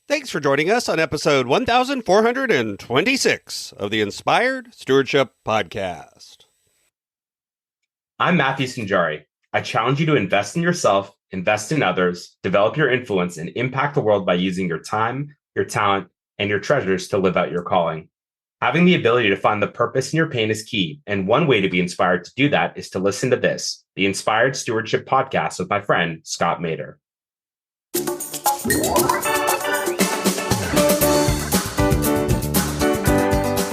Thanks for joining us on episode 1426 of the Inspired Stewardship Podcast. I'm Matthew Sanjari. I challenge you to invest in yourself, invest in others, develop your influence, and impact the world by using your time, your talent, and your treasures to live out your calling. Having the ability to find the purpose in your pain is key, and one way to be inspired to do that is to listen to this, the Inspired Stewardship Podcast with my friend, Scott Mader.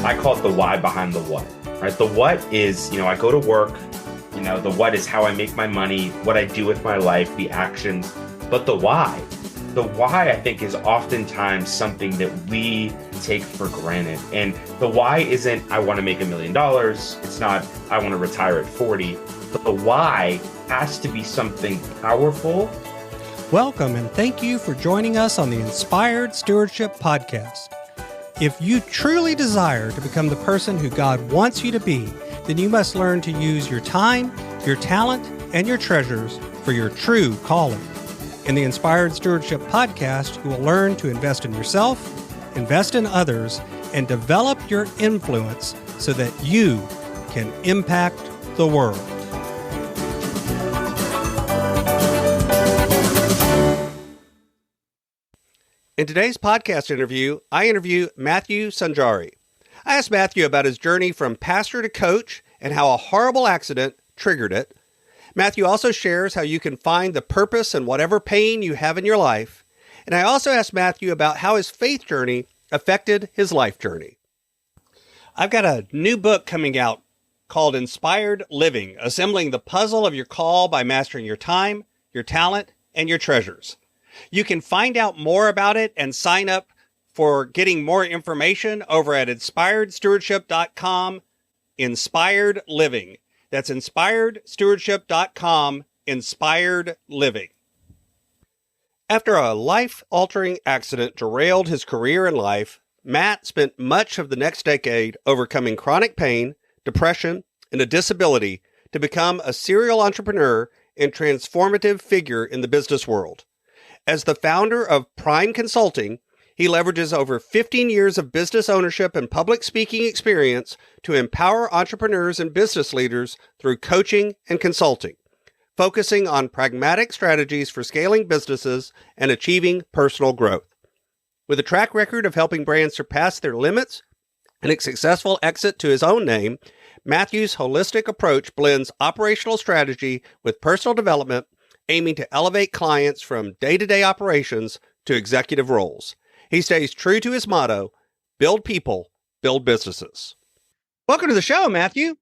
I call it the why behind the what, right? The what is, I go to work, the what is how I make my money, what I do with my life, the actions, but the why I think is oftentimes something that we take for granted. And the why isn't, I want to make $1 million. It's not, I want to retire at 40, but the why has to be something powerful. Welcome and thank you for joining us on the Inspired Stewardship Podcast. If you truly desire to become the person who God wants you to be, then you must learn to use your time, your talent, and your treasures for your true calling. In the Inspired Stewardship Podcast, you will learn to invest in yourself, invest in others, and develop your influence so that you can impact the world. In today's podcast interview, I interview Matthew Sanjari. I asked Matthew about his journey from pastor to coach and how a horrible accident triggered it. Matthew also shares how you can find the purpose in whatever pain you have in your life. And I also asked Matthew about how his faith journey affected his life journey. I've got a new book coming out called Inspired Living, Assembling the Puzzle of Your Call by Mastering Your Time, Your Talent, and Your Treasures. You can find out more about it and sign up for getting more information over at inspiredstewardship.com, Inspired Living. That's inspiredstewardship.com, Inspired Living. After a life-altering accident derailed his career and life, Matt spent much of the next decade overcoming chronic pain, depression, and a disability to become a serial entrepreneur and transformative figure in the business world. As the founder of Prime Consulting, he leverages over 15 years of business ownership and public speaking experience to empower entrepreneurs and business leaders through coaching and consulting, focusing on pragmatic strategies for scaling businesses and achieving personal growth. With a track record of helping brands surpass their limits and a successful exit to his own name, Matthew's holistic approach blends operational strategy with personal development, aiming to elevate clients from day-to-day operations to executive roles. He stays true to his motto, build people, build businesses. Welcome to the show, Matthew.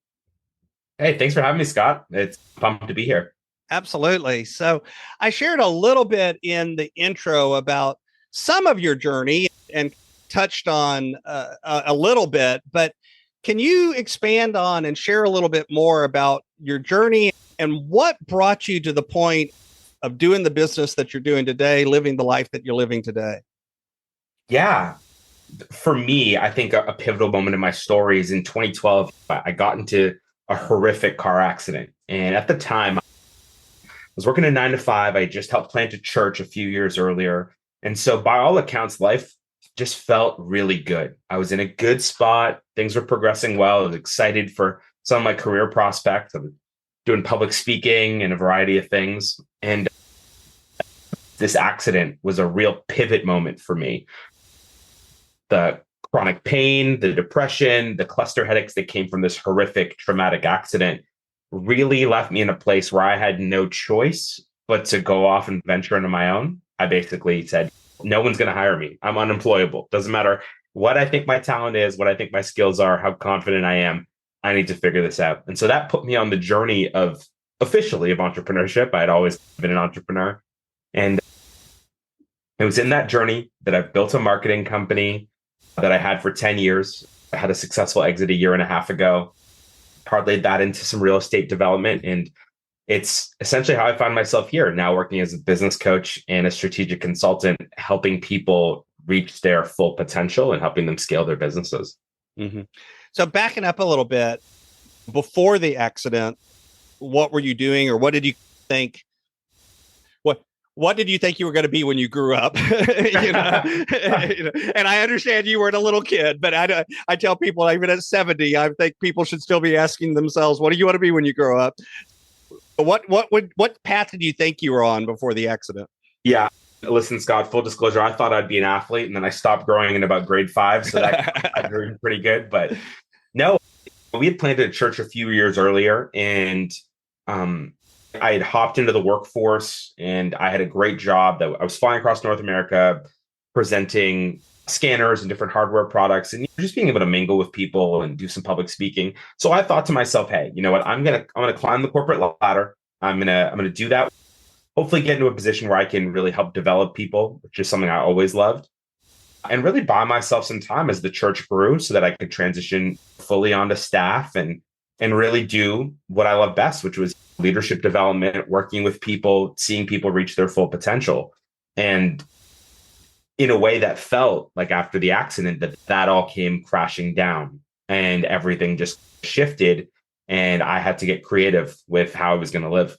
Hey, thanks for having me, Scott. It's pumped to be here. Absolutely. So I shared a little bit in the intro about some of your journey and touched on a little bit, but can you expand on and share a little bit more about your journey and what brought you to the point of doing the business that you're doing today, living the life that you're living today? Yeah. For me, I think a pivotal moment in my story is in 2012, I got into a horrific car accident. And at the time, I was working a 9 to 5. I just helped plant a church a few years earlier. And so by all accounts, life just felt really good. I was in a good spot. Things were progressing well. I was excited for some of my career prospects. I was doing public speaking and a variety of things. And this accident was a real pivot moment for me. The chronic pain, the depression, the cluster headaches that came from this horrific traumatic accident really left me in a place where I had no choice but to go off and venture into my own. I basically said, no one's going to hire me. I'm unemployable. Doesn't matter what I think my talent is, what I think my skills are, how confident I am. I need to figure this out. And so that put me on the journey of entrepreneurship. I had always been an entrepreneur. And it was in that journey that I built a marketing company that I had for 10 years. I had a successful exit a year and a half ago, parlayed that into some real estate development. And it's essentially how I found myself here, now working as a business coach and a strategic consultant, helping people reach their full potential and helping them scale their businesses. Mm-hmm. So backing up a little bit, before the accident, what were you doing, or what did you think? what did you think you were going to be when you grew up? And I understand you weren't a little kid, but I tell people even at 70, I think people should still be asking themselves, what do you want to be when you grow up? What path did you think you were on before the accident? Yeah. Listen, Scott, full disclosure, I thought I'd be an athlete, and then I stopped growing in about grade 5. So that I grew pretty good. But no, we had planted a church a few years earlier, and I had hopped into the workforce, and I had a great job that I was flying across North America, presenting scanners and different hardware products, and just being able to mingle with people and do some public speaking. So I thought to myself, hey, you know what? I'm gonna climb the corporate ladder. I'm gonna do that. Hopefully get into a position where I can really help develop people, which is something I always loved, and really buy myself some time as the church grew so that I could transition fully onto staff and really do what I love best, which was leadership development, working with people, seeing people reach their full potential. And in a way that felt like after the accident that all came crashing down and everything just shifted, and I had to get creative with how I was going to live.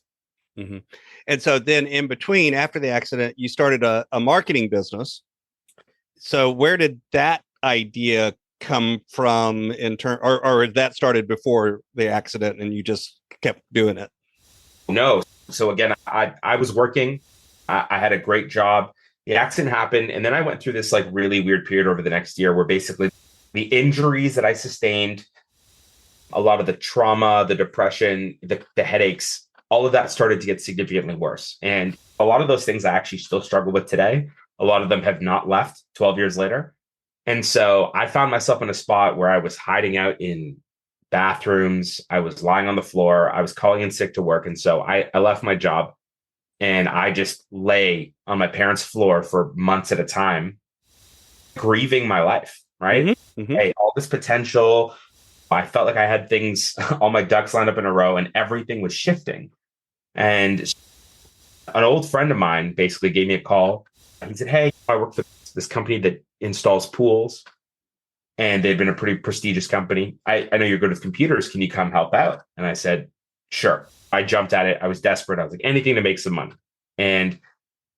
Mm-hmm. And so then in between, after the accident, you started a marketing business. So where did that idea come from in turn, or that started before the accident and you just kept doing it? No. So again, I was working. I had a great job. The accident happened. And then I went through this like really weird period over the next year where basically the injuries that I sustained, a lot of the trauma, the depression, the headaches, all of that started to get significantly worse. And a lot of those things I actually still struggle with today. A lot of them have not left 12 years later. And so I found myself in a spot where I was hiding out in bathrooms. I was lying on the floor. I was calling in sick to work. And so I left my job and I just lay on my parents' floor for months at a time, grieving my life, right? Mm-hmm. Mm-hmm. Hey, all this potential. I felt like I had things, all my ducks lined up in a row, and everything was shifting. And an old friend of mine basically gave me a call. He said, hey, I work for this company that installs pools, and they've been a pretty prestigious company. I know you're good with computers. Can you come help out? And I said, sure. I jumped at it. I was desperate. I was like, anything to make some money. And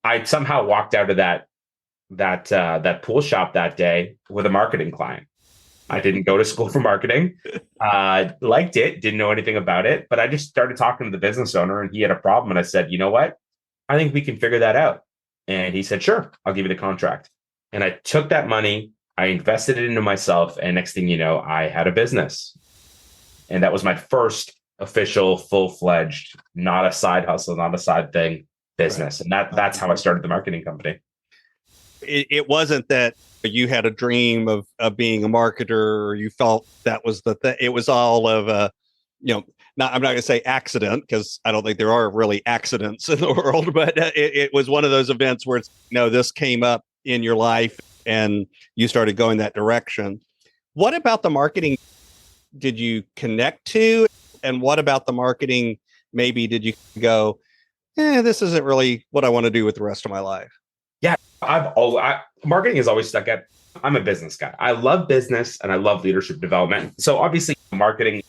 I somehow walked out of that pool shop that day with a marketing client. I didn't go to school for marketing, liked it, didn't know anything about it, but I just started talking to the business owner, and he had a problem. And I said, you know what? I think we can figure that out. And he said, sure, I'll give you the contract. And I took that money, I invested it into myself. And next thing you know, I had a business. And that was my first official, full-fledged, not a side hustle, not a side thing, business. Right. And that's how I started the marketing company. It wasn't that you had a dream of being a marketer, or you felt that was the thing. It was all of I'm not going to say accident, because I don't think there are really accidents in the world, but it was one of those events where this came up in your life and you started going that direction. What about the marketing did you connect to? And what about the marketing maybe did you go, this isn't really what I want to do with the rest of my life? Yeah, marketing has always stuck at. I'm a business guy. I love business and I love leadership development. So obviously marketing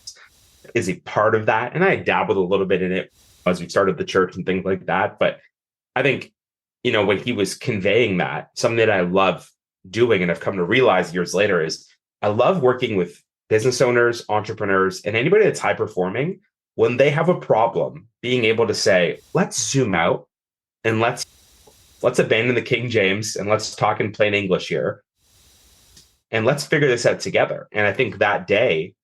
is a part of that. And I dabbled a little bit in it as we started the church and things like that. But I think, when he was conveying that, something that I love doing and I've come to realize years later is I love working with business owners, entrepreneurs, and anybody that's high performing when they have a problem, being able to say, let's zoom out and let's abandon the King James and let's talk in plain English here. And let's figure this out together. And I think that day,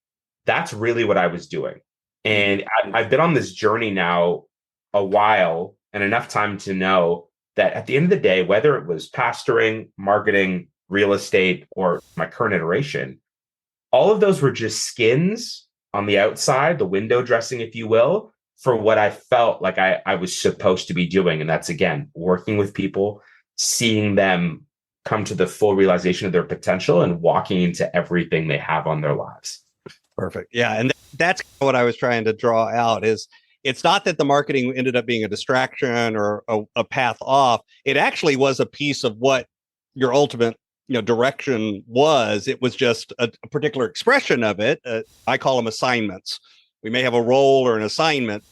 that's really what I was doing. And I've been on this journey now a while, and enough time to know that at the end of the day, whether it was pastoring, marketing, real estate, or my current iteration, all of those were just skins on the outside, the window dressing, if you will, for what I felt like I was supposed to be doing. And that's, again, working with people, seeing them come to the full realization of their potential and walking into everything they have on their lives. Perfect. Yeah. And that's what I was trying to draw out is it's not that the marketing ended up being a distraction or a path off. It actually was a piece of what your ultimate direction was. It was just a particular expression of it. I call them assignments. We may have a role or an assignment,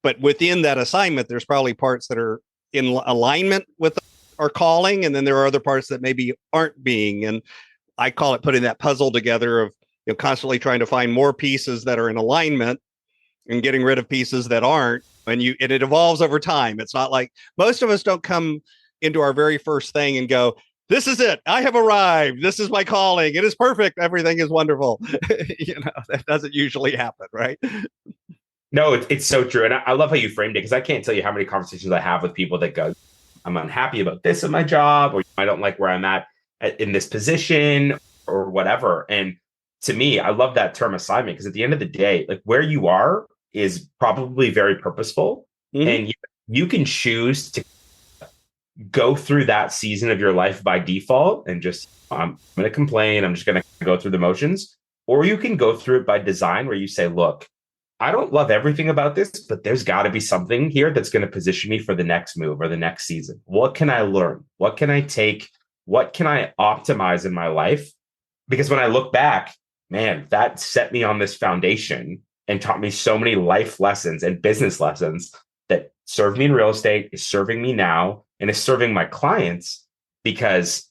but within that assignment, there's probably parts that are in alignment with our calling, and then there are other parts that maybe aren't being. And I call it putting that puzzle together of constantly trying to find more pieces that are in alignment and getting rid of pieces that aren't. And it evolves over time. It's not like most of us don't come into our very first thing and go, this is it. I have arrived. This is my calling. It is perfect. Everything is wonderful. That doesn't usually happen, right? No, it's so true. And I love how you framed it, because I can't tell you how many conversations I have with people that go, I'm unhappy about this in my job, or I don't like where I'm at in this position or whatever. And to me, I love that term assignment, because at the end of the day, like where you are is probably very purposeful. Mm-hmm. And you can choose to go through that season of your life by default and just, I'm going to complain. I'm just going to go through the motions. Or you can go through it by design, where you say, look, I don't love everything about this, but there's got to be something here that's going to position me for the next move or the next season. What can I learn? What can I take? What can I optimize in my life? Because when I look back, man, that set me on this foundation and taught me so many life lessons and business lessons that served me in real estate, is serving me now, and is serving my clients, because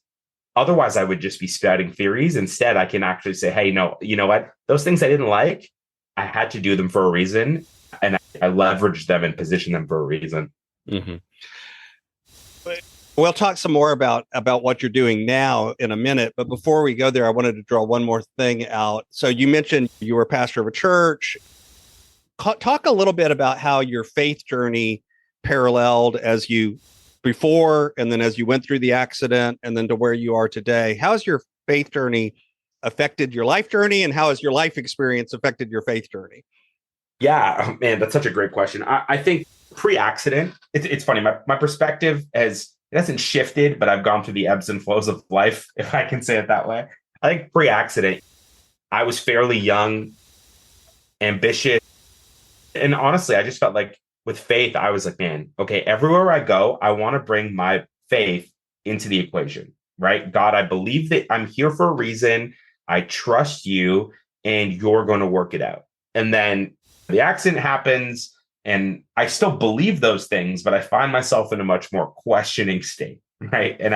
otherwise I would just be spouting theories. Instead, I can actually say, hey, no, you know what? Those things I didn't like, I had to do them for a reason, and I leveraged them and positioned them for a reason. Mm-hmm. We'll talk some more about what you're doing now in a minute. But before we go there, I wanted to draw one more thing out. So you mentioned you were a pastor of a church. Talk a little bit about how your faith journey paralleled as you before, and then as you went through the accident, and then to where you are today. How has your faith journey affected your life journey, and how has your life experience affected your faith journey? Yeah, man, that's such a great question. I think pre-accident, it's funny. My perspective hasn't shifted, but I've gone through the ebbs and flows of life, if I can say it that way. I think pre-accident, I was fairly young, ambitious, and honestly, I just felt like with faith, I was like, man, okay, everywhere I go, I want to bring my faith into the equation, right? God, I believe that I'm here for a reason. I trust you, and you're going to work it out. And then the accident happens, and I still believe those things, but I find myself in a much more questioning state, right? And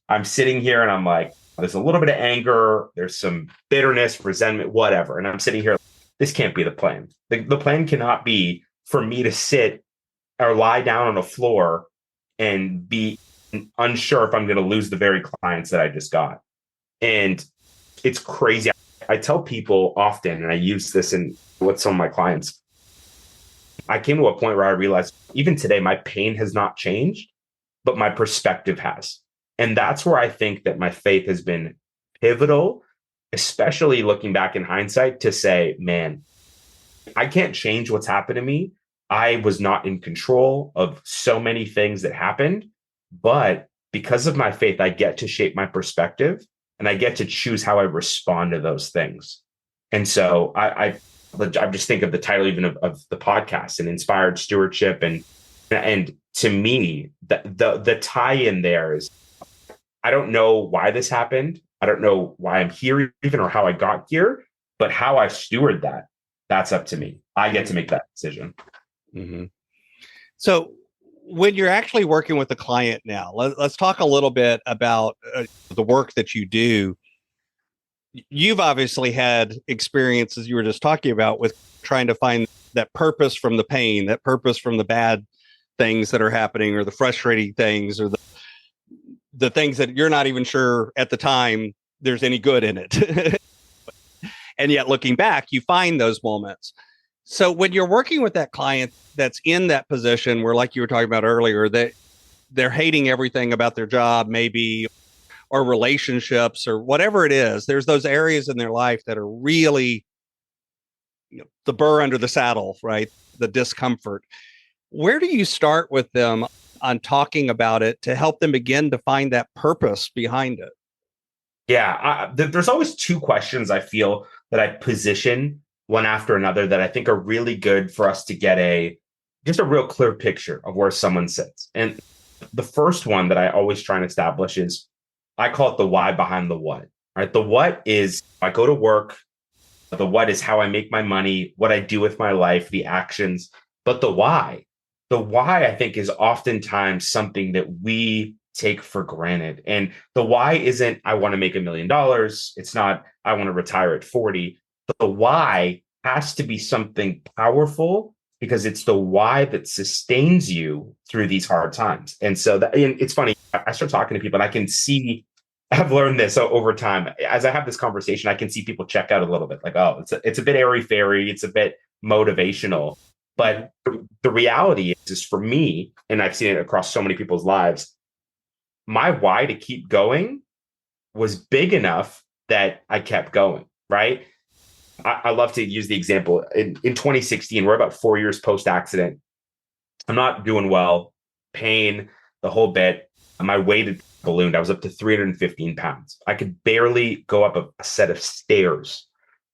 I'm sitting here and I'm like, there's a little bit of anger, there's some bitterness, resentment, whatever. And I'm sitting here, this can't be the plan. The plan cannot be for me to sit or lie down on a floor and be unsure if I'm going to lose the very clients that I just got. And it's crazy. I tell people often, and I use this with some of my clients, I came to a point where I realized even today, my pain has not changed, but my perspective has. And that's where I think that my faith has been pivotal, especially looking back in hindsight, to say, man, I can't change what's happened to me. I was not in control of so many things that happened, but because of my faith, I get to shape my perspective, and I get to choose how I respond to those things. And so I just think of the title even of the podcast, and Inspired Stewardship. And to me, the tie-in there is, I don't know why this happened. I don't know why I'm here even, or how I got here, but how I steward that's up to me. I get to make that decision. Mm-hmm. So when you're actually working with a client now, let's talk a little bit about the work that you do. You've obviously had experiences you were just talking about with trying to find that purpose from the pain, that purpose from the bad things that are happening, or the frustrating things, or the things that you're not even sure at the time there's any good in it. And yet looking back, you find those moments. So when you're working with that client that's in that position where, like you were talking about earlier, that they're hating everything about their job, maybe, or relationships, or whatever it is, there's those areas in their life that are really, the burr under the saddle, right? The discomfort. Where do you start with them on talking about it to help them begin to find that purpose behind it? Yeah, there's always two questions I feel that I position one after another that I think are really good for us to get just a real clear picture of where someone sits. And the first one that I always try and establish is, I call it the why behind the what. Right? The what is, I go to work. The what is how I make my money, what I do with my life, the actions. But the why the why, I think, is oftentimes something that we take for granted. And the why isn't, I want to make $1 million. It's not, I want to retire at 40. But the why has to be something powerful because it's the why that sustains you through these hard times. And so and it's funny, I start talking to people and I can see, I've learned this over time. As I have this conversation, I can see people check out a little bit like, oh, it's a bit airy-fairy. It's a bit motivational. But the reality is for me, and I've seen it across so many people's lives, my why to keep going was big enough that I kept going, right? I love to use the example. In 2016, we're about 4 years post-accident. I'm not doing well, pain, the whole bit. My weight had ballooned. I was up to 315 pounds. I could barely go up a set of stairs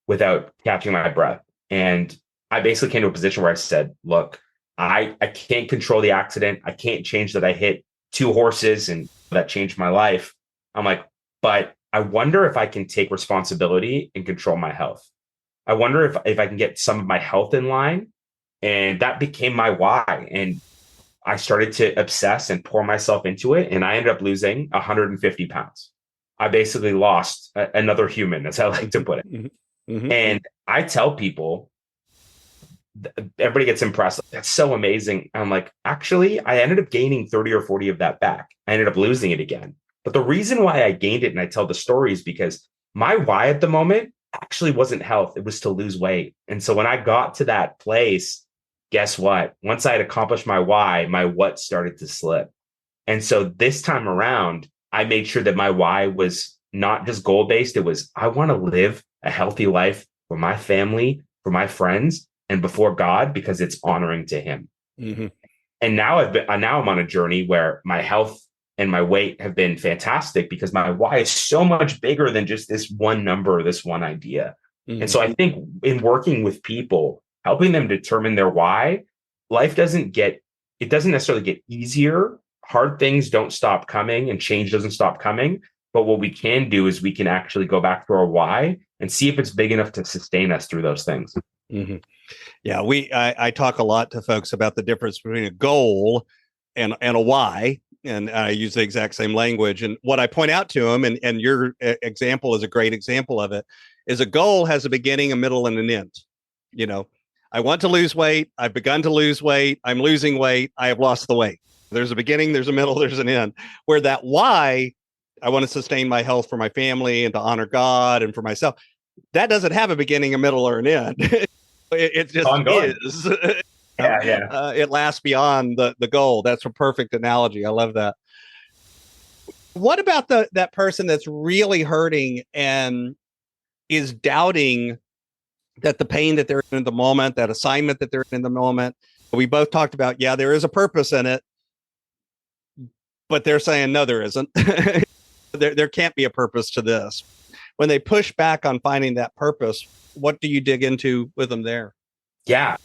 without catching my breath. And I basically came to a position where I said, look, I can't control the accident. I can't change that I hit 2 horses and that changed my life. I'm like, but I wonder if I can take responsibility and control my health. I wonder if I can get some of my health in line. And that became my why. And I started to obsess and pour myself into it. And I ended up losing 150 pounds. I basically lost another human, as I like to put it. Mm-hmm. And I tell people, everybody gets impressed. That's so amazing. I'm like, actually, I ended up gaining 30 or 40 of that back. I ended up losing it again. But the reason why I gained it and I tell the story is because my why at the moment actually wasn't health. It was to lose weight. And so when I got to that place, guess what? Once I had accomplished my why, my what started to slip. And so this time around, I made sure that my why was not just goal-based. It was, I want to live a healthy life for my family, for my friends, and before God, because it's honoring to him. Mm-hmm. And now I'm on a journey where my health and my weight have been fantastic because my why is so much bigger than just this one number or this one idea. Mm-hmm. And so I think in working with people, helping them determine their why, life doesn't necessarily get easier. Hard things don't stop coming and change doesn't stop coming. But what we can do is we can actually go back to our why and see if it's big enough to sustain us through those things. Mm-hmm. Yeah, I talk a lot to folks about the difference between a goal and a why. And I use the exact same language. And what I point out to them, and your example is a great example of it, is a goal has a beginning, a middle, and an end. You know, I want to lose weight. I've begun to lose weight. I'm losing weight. I have lost the weight. There's a beginning, there's a middle, there's an end. Where that why, I want to sustain my health for my family and to honor God and for myself, that doesn't have a beginning, a middle, or an end. It just is. Yeah. It lasts beyond the goal. That's a perfect analogy. I love that. What about that person that's really hurting and is doubting that the pain that they're in the moment, that assignment that they're in the moment? We both talked about, yeah, there is a purpose in it, but they're saying, no, there isn't. There can't be a purpose to this. When they push back on finding that purpose, what do you dig into with them there? Yeah.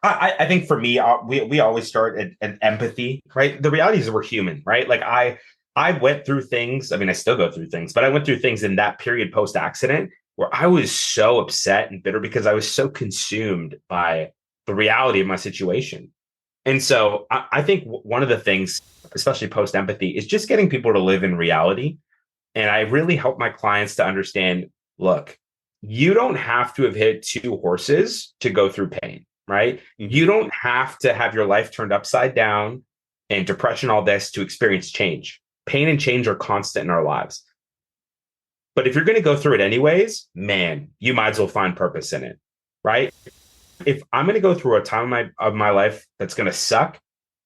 I think for me, we always start at empathy, right? The reality is we're human, right? Like I went through things. I mean, I still go through things, but I went through things in that period post-accident where I was so upset and bitter because I was so consumed by the reality of my situation. And so I think one of the things, especially post-empathy, is just getting people to live in reality. And I really help my clients to understand, look, you don't have to have hit 2 horses to go through pain. Right? Mm-hmm. You don't have to have your life turned upside down and depression, all this to experience change. Pain and change are constant in our lives. But if you're going to go through it anyways, man, you might as well find purpose in it. Right? If I'm going to go through a time of my life that's going to suck,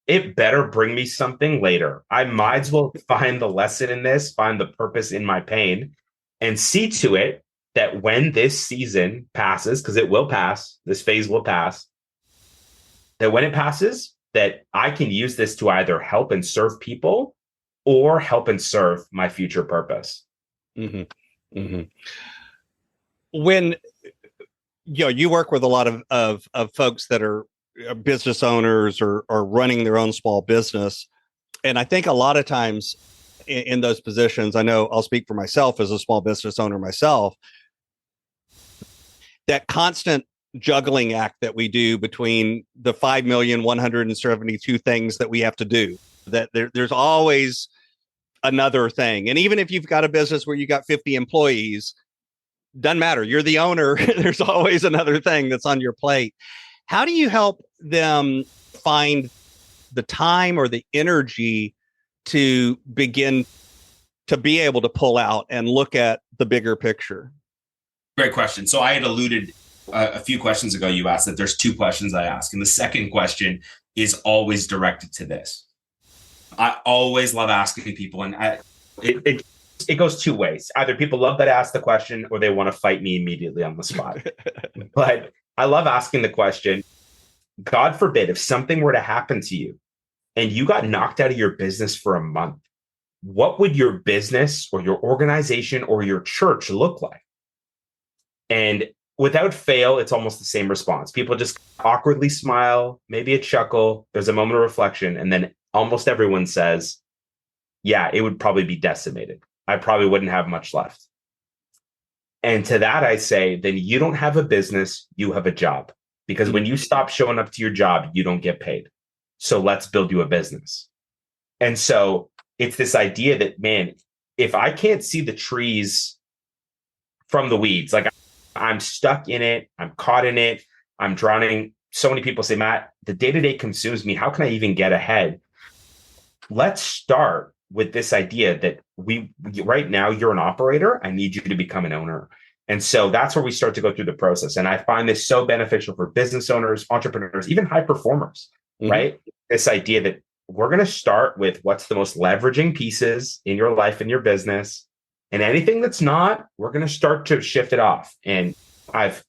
it better bring me something later. I might as well find the lesson in this, find the purpose in my pain, and see to it that when this season passes, because it will pass, this phase will pass, that when it passes, that I can use this to either help and serve people or help and serve my future purpose. Mm-hmm. Mm-hmm. When you work with a lot of folks that are business owners or running their own small business, and I think a lot of times in those positions, I know I'll speak for myself as a small business owner myself, that constant juggling act that we do between the 5,172 things that we have to do. That there's always another thing. And even if you've got a business where you got 50 employees, doesn't matter. You're the owner. There's always another thing that's on your plate. How do you help them find the time or the energy to begin to be able to pull out and look at the bigger picture? Great question. So I had alluded a few questions ago, you asked that there's two questions I ask. And the second question is always directed to this. I always love asking people, and it goes two ways. Either people love that I ask the question or they want to fight me immediately on the spot. But I love asking the question, God forbid, if something were to happen to you and you got knocked out of your business for a month, what would your business or your organization or your church look like? And without fail, it's almost the same response. People just awkwardly smile, maybe a chuckle. There's a moment of reflection. And then almost everyone says, yeah, it would probably be decimated. I probably wouldn't have much left. And to that, I say, then you don't have a business, you have a job. Because when you stop showing up to your job, you don't get paid. So let's build you a business. And so it's this idea that, man, if I can't see the trees from the weeds, like I'm stuck in it, I'm caught in it, I'm drowning. So many people say, Matt, the day-to-day consumes me. How can I even get ahead? Let's start with this idea that right now you're an operator. I need you to become an owner. And so that's where we start to go through the process. And I find this so beneficial for business owners, entrepreneurs, even high performers, right? This idea that we're going to start with what's the most leveraging pieces in your life and your business. And anything that's not, we're going to start to shift it off. And as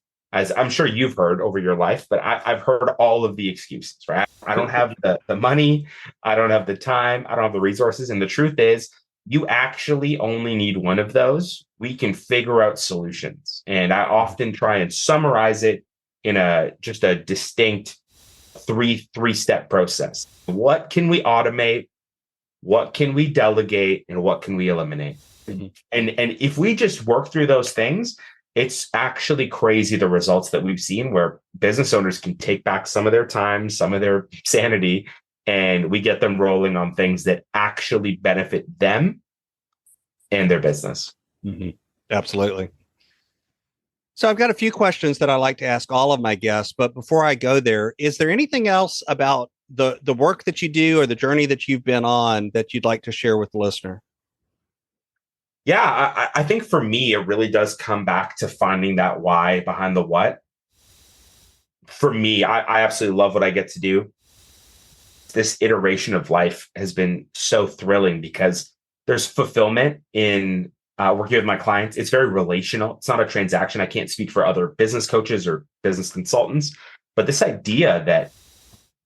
I'm sure you've heard over your life, but I've heard all of the excuses, right? I don't have the money. I don't have the time. I don't have the resources. And the truth is, you actually only need one of those. We can figure out solutions. And I often try and summarize it in just a distinct three-step process. What can we automate? What can we delegate? And what can we eliminate? And if we just work through those things, it's actually crazy the results that we've seen where business owners can take back some of their time, some of their sanity, and we get them rolling on things that actually benefit them and their business. Absolutely. So I've got a few questions that I like to ask all of my guests, but before I go there, is there anything else about the work that you do or the journey that you've been on that you'd like to share with the listener? Yeah, I think for me, it really does come back to finding that why behind the what. For me, I absolutely love what I get to do. This iteration of life has been so thrilling because there's fulfillment in working with my clients. It's very relational. It's not a transaction. I can't speak for other business coaches or business consultants, but this idea that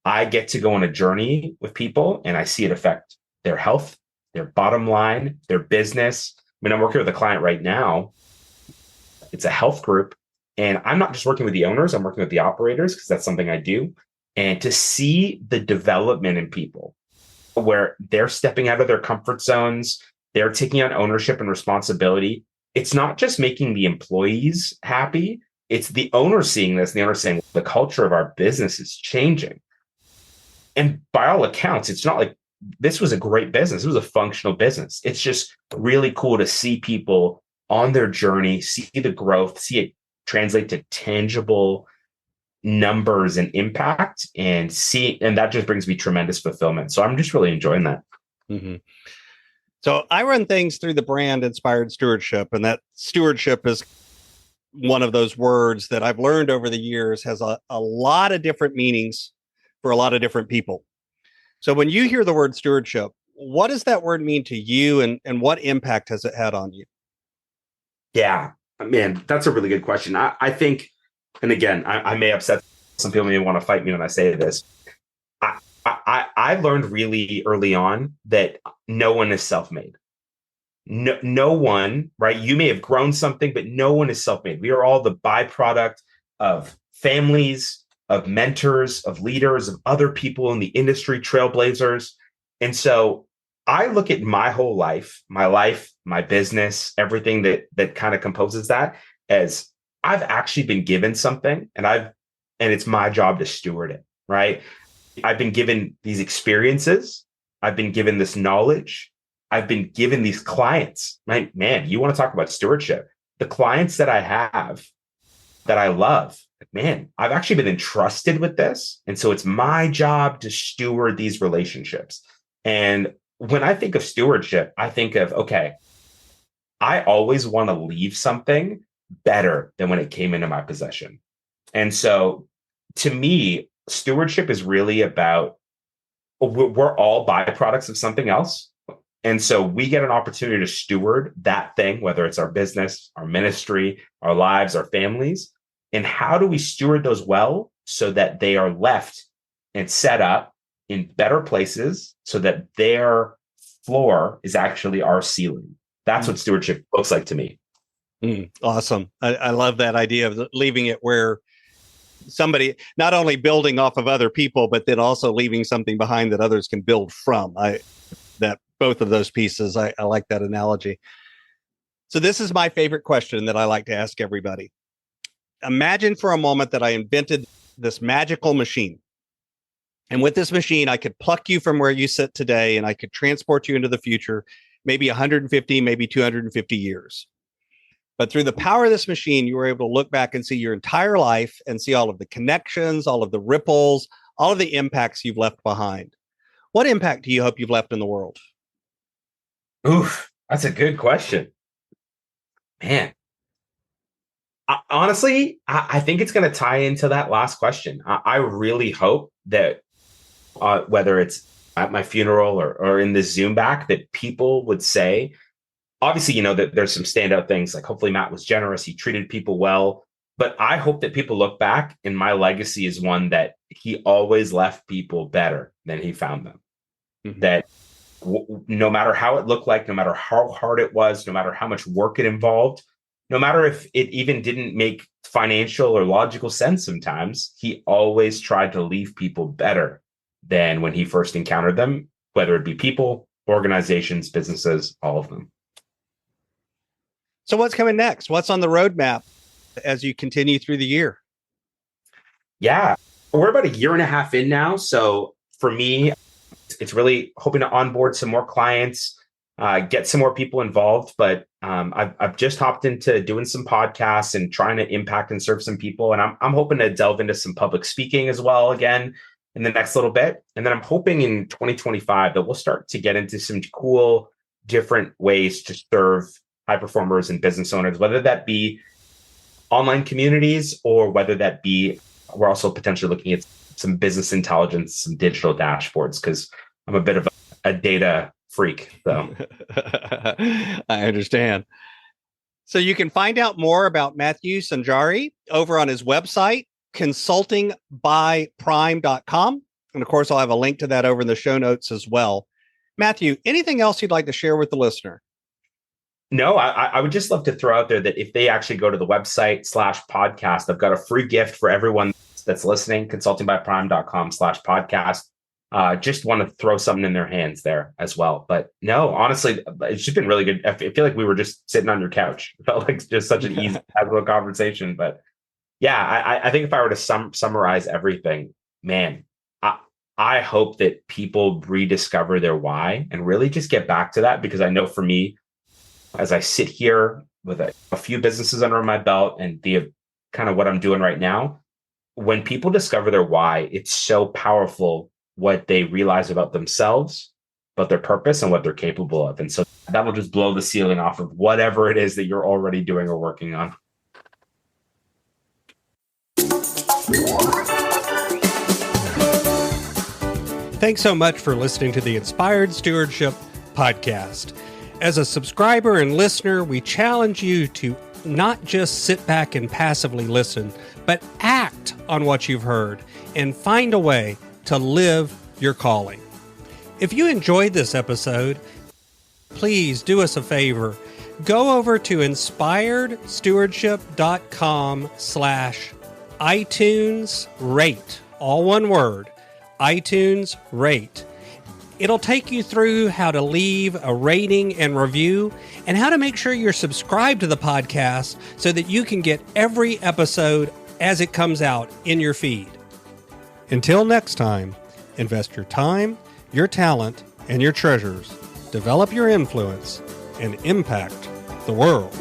I get to go on a journey with people and I see it affect their health, their bottom line, their business. I mean, I'm working with a client right now. It's a health group. And I'm not just working with the owners, I'm working with the operators because that's something I do. And to see the development in people where they're stepping out of their comfort zones, they're taking on ownership and responsibility. It's not just making the employees happy. It's the owner seeing this, the owner saying the culture of our business is changing. And by all accounts, it's not like this was a great business. It was a functional business. It's just really cool to see people on their journey, see the growth, see it translate to tangible numbers and impact, and that just brings me tremendous fulfillment. So I'm just really enjoying that. So I run things through the brand Inspired Stewardship, and that stewardship is one of those words that I've learned over the years has a lot of different meanings for a lot of different people. So when you hear the word stewardship, what does that word mean to you, and what impact has it had on you? Yeah, man, that's a really good question. I think, and again, I may upset some people, may want to fight me when I say this. I learned really early on that no one is self-made. No one, right? You may have grown something, but no one is self-made. We are all the byproduct of families, of mentors, of leaders, of other people in the industry, trailblazers. And so I look at my whole life, my business, everything that kind of composes that as I've actually been given something and it's my job to steward it, right? I've been given these experiences. I've been given this knowledge. I've been given these clients, right? Man, you want to talk about stewardship. The clients that I have that I love, man, I've actually been entrusted with this. And so it's my job to steward these relationships. And when I think of stewardship, I think of, okay, I always want to leave something better than when it came into my possession. And so to me, stewardship is really about, we're all byproducts of something else. And so we get an opportunity to steward that thing, whether it's our business, our ministry, our lives, our families. And how do we steward those well so that they are left and set up in better places so that their floor is actually our ceiling? That's what stewardship looks like to me. Awesome. I love that idea of leaving it where somebody, not only building off of other people, but then also leaving something behind that others can build from. That both of those pieces, I like that analogy. So this is my favorite question that I like to ask everybody. Imagine for a moment that I invented this magical machine. And with this machine, I could pluck you from where you sit today and I could transport you into the future, maybe 150, maybe 250 years. But through the power of this machine, you were able to look back and see your entire life and see all of the connections, all of the ripples, all of the impacts you've left behind. What impact do you hope you've left in the world? Oof, that's a good question. Man, honestly, I think it's going to tie into that last question. I really hope that whether it's at my funeral or in this Zoom back, that people would say, obviously, that there's some standout things, like hopefully Matt was generous. He treated people well. But I hope that people look back and my legacy is one that he always left people better than he found them. Mm-hmm. That no matter how it looked like, no matter how hard it was, no matter how much work it involved, no matter if it even didn't make financial or logical sense sometimes, he always tried to leave people better than when he first encountered them, whether it be people, organizations, businesses, all of them. So what's coming next? What's on the roadmap as you continue through the year? Yeah, we're about a year and a half in now. So for me, it's really hoping to onboard some more clients, get some more people involved. But I've just hopped into doing some podcasts and trying to impact and serve some people. And I'm hoping to delve into some public speaking as well again in the next little bit. And then I'm hoping in 2025 that we'll start to get into some cool, different ways to serve high performers and business owners, whether that be online communities or whether that be, we're also potentially looking at some business intelligence, some digital dashboards, because I'm a bit of a data freak. So I understand. So you can find out more about Matthew Sanjari over on his website, consultingbyprime.com. And of course, I'll have a link to that over in the show notes as well. Matthew, anything else you'd like to share with the listener? No, I would just love to throw out there that if they actually go to the website /podcast, I've got a free gift for everyone that's listening, consultingbyprime.com/podcast. Just want to throw something in their hands there as well. But no, honestly, it's just been really good. I feel like we were just sitting on your couch. It felt like just such an easy, casual conversation. But yeah, I think if I were to summarize everything, man, I hope that people rediscover their why and really just get back to that, because I know for me, as I sit here with a few businesses under my belt and the kind of what I'm doing right now, when people discover their why, it's so powerful what they realize about themselves, about their purpose and what they're capable of. And so that will just blow the ceiling off of whatever it is that you're already doing or working on. Thanks so much for listening to the Inspired Stewardship Podcast. As a subscriber and listener, we challenge you to not just sit back and passively listen, but act on what you've heard and find a way to live your calling. If you enjoyed this episode, please do us a favor. Go over to inspiredstewardship.com/iTunes rate, all one word, iTunes rate. It'll take you through how to leave a rating and review and how to make sure you're subscribed to the podcast so that you can get every episode as it comes out in your feed. Until next time, invest your time, your talent, and your treasures. Develop your influence and impact the world.